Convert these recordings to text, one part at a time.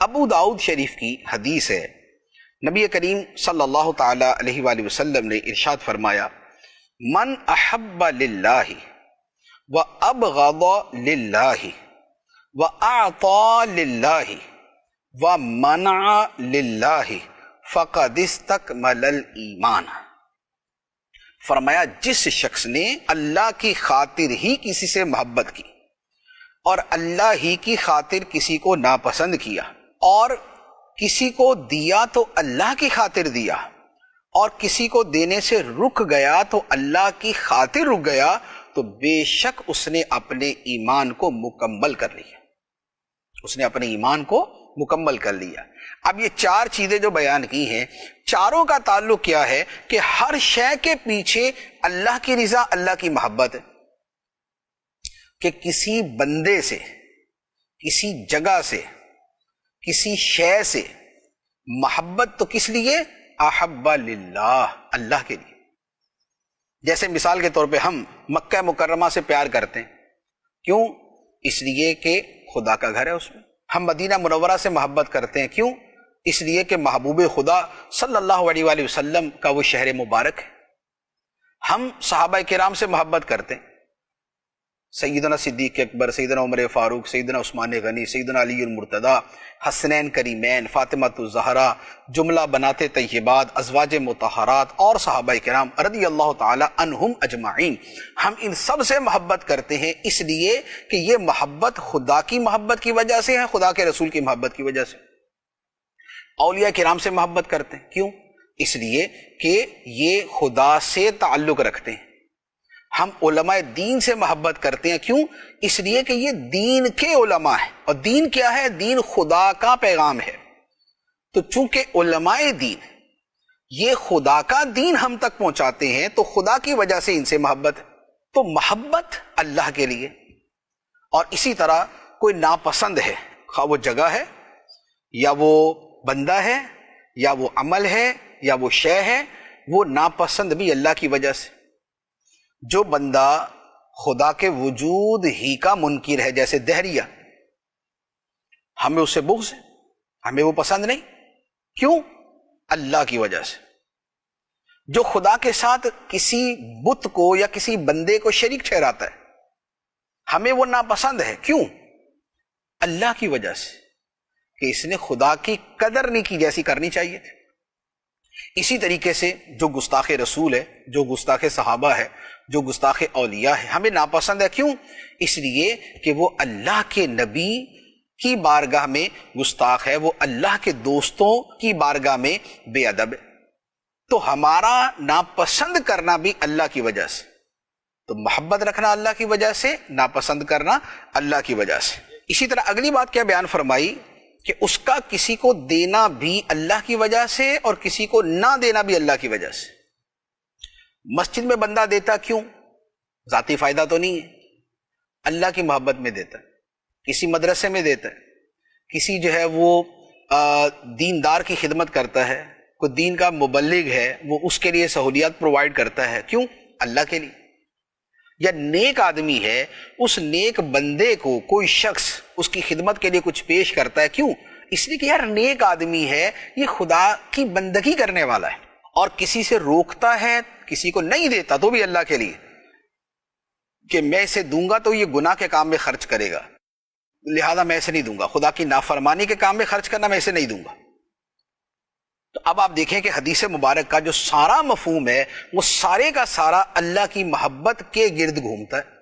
ابو داؤد شریف کی حدیث ہے، نبی کریم صلی اللہ تعالی علیہ وآلہ وسلم نے ارشاد فرمایا، من احب للہ وابغض للہ واعطى للہ ومنع للہ فقد استکمل الایمان۔ فرمایا جس شخص نے اللہ کی خاطر ہی کسی سے محبت کی اور اللہ ہی کی خاطر کسی کو ناپسند کیا، اور کسی کو دیا تو اللہ کی خاطر دیا، اور کسی کو دینے سے رک گیا تو اللہ کی خاطر رک گیا، تو بے شک اس نے اپنے ایمان کو مکمل کر لیا، اس نے اپنے ایمان کو مکمل کر لیا۔ اب یہ چار چیزیں جو بیان کی ہیں، چاروں کا تعلق کیا ہے کہ ہر شے کے پیچھے اللہ کی رضا، اللہ کی محبت ہے۔ کہ کسی بندے سے، کسی جگہ سے، کسی شے سے محبت تو کس لیے؟ احب للہ، اللہ کے لیے۔ جیسے مثال کے طور پہ ہم مکہ مکرمہ سے پیار کرتے ہیں، کیوں؟ اس لیے کہ خدا کا گھر ہے اس میں۔ ہم مدینہ منورہ سے محبت کرتے ہیں، کیوں؟ اس لیے کہ محبوب خدا صلی اللہ علیہ وآلہ وسلم کا وہ شہر مبارک ہے۔ ہم صحابہ کرام سے محبت کرتے ہیں، سیدنا صدیق اکبر، سیدنا عمر فاروق، سیدنا عثمان غنی، سیدنا علی المرتضی، حسنین کریمین، فاطمۃ الزہرا، جملہ بنات طیبات، ازواج مطہرات اور صحابہ کرام رضی اللہ تعالی عنہم اجمعین۔ ہم ان سب سے محبت کرتے ہیں اس لیے کہ یہ محبت خدا کی محبت کی وجہ سے ہے، خدا کے رسول کی محبت کی وجہ سے۔ اولیاء کرام سے محبت کرتے ہیں، کیوں؟ اس لیے کہ یہ خدا سے تعلق رکھتے ہیں۔ ہم علماء دین سے محبت کرتے ہیں، کیوں؟ اس لیے کہ یہ دین کے علماء ہیں، اور دین کیا ہے؟ دین خدا کا پیغام ہے۔ تو چونکہ علماء دین یہ خدا کا دین ہم تک پہنچاتے ہیں، تو خدا کی وجہ سے ان سے محبت ہے، تو محبت اللہ کے لیے۔ اور اسی طرح کوئی ناپسند ہے، خواہ وہ جگہ ہے یا وہ بندہ ہے یا وہ عمل ہے یا وہ شے ہے، وہ ناپسند بھی اللہ کی وجہ سے۔ جو بندہ خدا کے وجود ہی کا منکر ہے، جیسے دہریہ، ہمیں اس سے بغض ہے، ہمیں وہ پسند نہیں، کیوں؟ اللہ کی وجہ سے۔ جو خدا کے ساتھ کسی بت کو یا کسی بندے کو شریک ٹھہراتا ہے، ہمیں وہ ناپسند ہے، کیوں؟ اللہ کی وجہ سے، کہ اس نے خدا کی قدر نہیں کی جیسی کرنی چاہیے تھی۔ اسی طریقے سے جو گستاخ رسول ہے، جو گستاخ صحابہ ہے، جو گستاخ اولیاء ہے، ہمیں ناپسند ہے، کیوں؟ اس لیے کہ وہ اللہ کے نبی کی بارگاہ میں گستاخ ہے، وہ اللہ کے دوستوں کی بارگاہ میں بے ادب ہے۔ تو ہمارا ناپسند کرنا بھی اللہ کی وجہ سے، تو محبت رکھنا اللہ کی وجہ سے، ناپسند کرنا اللہ کی وجہ سے۔ اسی طرح اگلی بات کیا بیان فرمائی کہ اس کا کسی کو دینا بھی اللہ کی وجہ سے اور کسی کو نہ دینا بھی اللہ کی وجہ سے۔ مسجد میں بندہ دیتا کیوں؟ ذاتی فائدہ تو نہیں ہے، اللہ کی محبت میں دیتا ہے۔ کسی مدرسے میں دیتا ہے، کسی جو ہے وہ دیندار کی خدمت کرتا ہے، کوئی دین کا مبلغ ہے، وہ اس کے لیے سہولیات پرووائڈ کرتا ہے، کیوں؟ اللہ کے لیے۔ یا نیک آدمی ہے، اس نیک بندے کو کوئی شخص اس کی خدمت کے لیے کچھ پیش کرتا ہے، کیوں؟ اس لیے کہ یار نیک آدمی ہے، یہ خدا کی بندگی کرنے والا ہے۔ اور کسی سے روکتا ہے، کسی کو نہیں دیتا، تو بھی اللہ کے لیے، کہ میں اسے دوں گا تو یہ گناہ کے کام میں خرچ کرے گا، لہذا میں اسے نہیں دوں گا۔ خدا کی نافرمانی کے کام میں خرچ کرنا، میں اسے نہیں دوں گا۔ تو اب آپ دیکھیں کہ حدیث مبارک کا جو سارا مفہوم ہے، وہ سارے کا سارا اللہ کی محبت کے گرد گھومتا ہے۔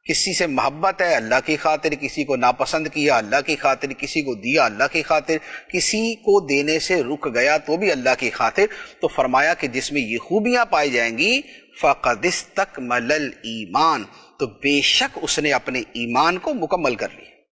کسی سے محبت ہے اللہ کی خاطر، کسی کو ناپسند کیا اللہ کی خاطر، کسی کو دیا اللہ کی خاطر، کسی کو دینے سے رک گیا تو بھی اللہ کی خاطر۔ تو فرمایا کہ جس میں یہ خوبیاں پائی جائیں گی فَقَدِ اسْتَكْمَلَ الْإِيمَانَ، تو بے شک اس نے اپنے ایمان کو مکمل کر لیا۔